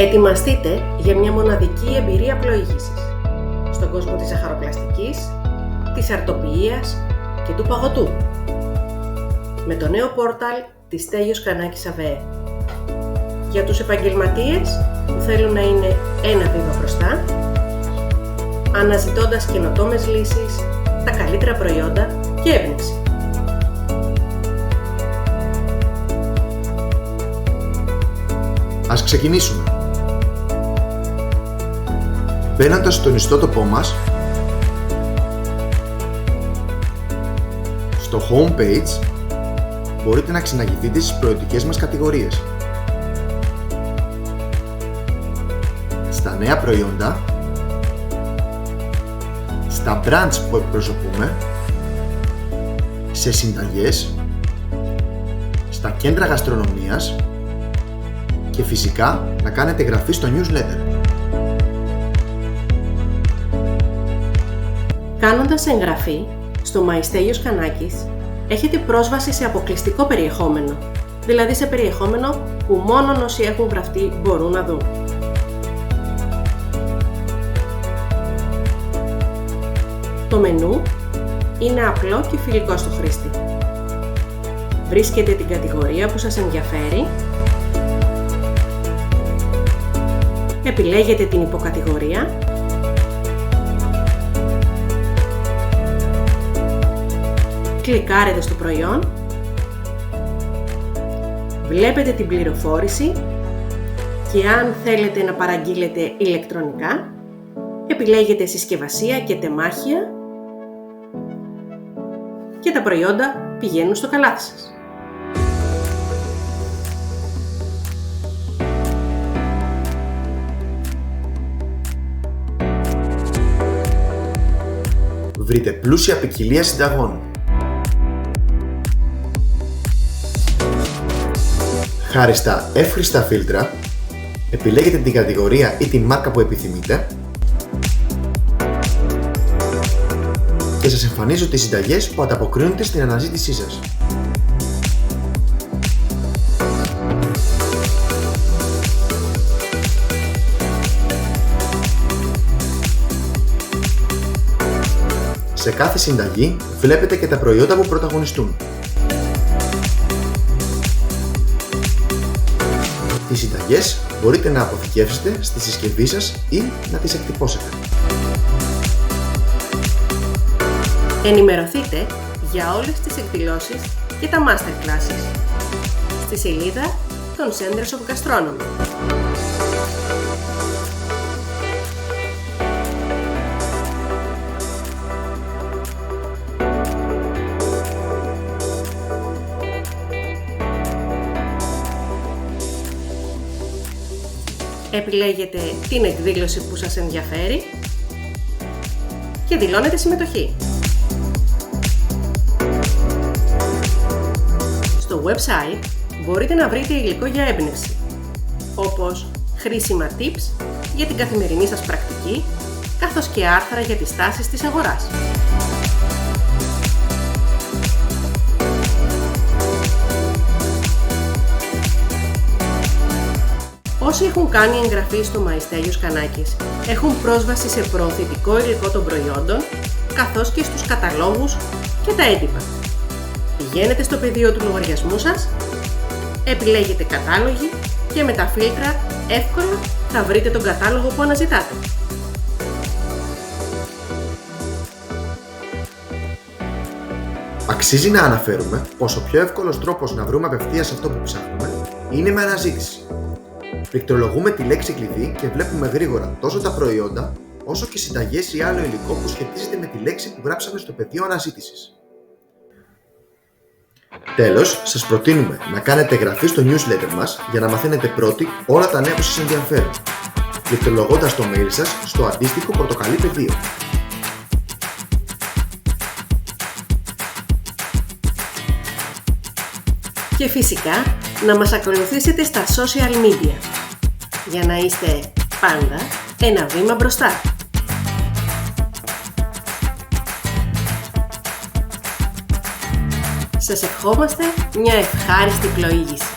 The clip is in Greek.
Ετοιμαστείτε για μια μοναδική εμπειρία πλοήγησης στον κόσμο της ζαχαροπλαστικής, της αρτοποιίας και του παγωτού με το νέο πόρταλ της Στέλιος Κανάκης ΑΒΕ. Για τους επαγγελματίες που θέλουν να είναι ένα βήμα μπροστά, αναζητώντας καινοτόμες λύσεις, τα καλύτερα προϊόντα και έμπνευση. Ας ξεκινήσουμε. Μπαίνοντας στον ιστότοπό μας, στο homepage μπορείτε να ξεναγηθείτε στις προϊόντικές μας κατηγορίες. Στα νέα προϊόντα, στα brands που εκπροσωπούμε, σε συνταγές, στα κέντρα γαστρονομίας και φυσικά να κάνετε εγγραφή στο newsletter. Κάνοντας εγγραφή στο My Στέλιος Κανάκης, έχετε πρόσβαση σε αποκλειστικό περιεχόμενο, δηλαδή σε περιεχόμενο που μόνο όσοι έχουν γραφτεί μπορούν να δουν. Το μενού είναι απλό και φιλικό στο χρήστη. Βρίσκετε την κατηγορία που σας ενδιαφέρει, επιλέγετε την υποκατηγορία, κλικάρετε στο προϊόν, βλέπετε την πληροφόρηση και αν θέλετε να παραγγείλετε ηλεκτρονικά, επιλέγετε συσκευασία και τεμάχια και τα προϊόντα πηγαίνουν στο καλάθι σας. Βρείτε πλούσια ποικιλία συνταγών. Χάρη στα εύχριστα φίλτρα, επιλέγετε την κατηγορία ή την μάρκα που επιθυμείτε και σας εμφανίζω τις συνταγές που ανταποκρίνονται στην αναζήτησή σας. Σε κάθε συνταγή βλέπετε και τα προϊόντα που πρωταγωνιστούν. Τις συνταγές μπορείτε να αποθηκεύσετε στη συσκευή σας ή να τις εκτυπώσετε. Ενημερωθείτε για όλες τις εκδηλώσεις και τα master classes στη σελίδα των Centers of Gastronomy. Επιλέγετε την εκδήλωση που σας ενδιαφέρει και δηλώνετε συμμετοχή. Στο website μπορείτε να βρείτε υλικό για έμπνευση, όπως χρήσιμα tips για την καθημερινή σας πρακτική, καθώς και άρθρα για τις τάσεις της αγοράς. Όσοι έχουν κάνει εγγραφή στο My Στέλιος Κανάκης έχουν πρόσβαση σε προωθητικό υλικό των προϊόντων, καθώς και στους καταλόγους και τα έντυπα. Πηγαίνετε στο πεδίο του λογαριασμού σας, επιλέγετε κατάλογοι και με τα φίλτρα εύκολα θα βρείτε τον κατάλογο που αναζητάτε. Αξίζει να αναφέρουμε πως ο πιο εύκολος τρόπος να βρούμε απευθείας αυτό που ψάχνουμε είναι με αναζήτηση. Πληκτρολογούμε τη λέξη κλειδί και βλέπουμε γρήγορα τόσο τα προϊόντα όσο και συνταγές ή άλλο υλικό που σχετίζεται με τη λέξη που γράψαμε στο πεδίο αναζήτησης. Τέλος, σας προτείνουμε να κάνετε εγγραφή στο newsletter μας για να μαθαίνετε πρώτοι όλα τα νέα που σας ενδιαφέρουν, πληκτρολογώντας το mail σας στο αντίστοιχο πορτοκαλί πεδίο. Και φυσικά να μας ακολουθήσετε στα social media για να είστε πάντα ένα βήμα μπροστά. Σας ευχόμαστε μια ευχάριστη πλοήγηση.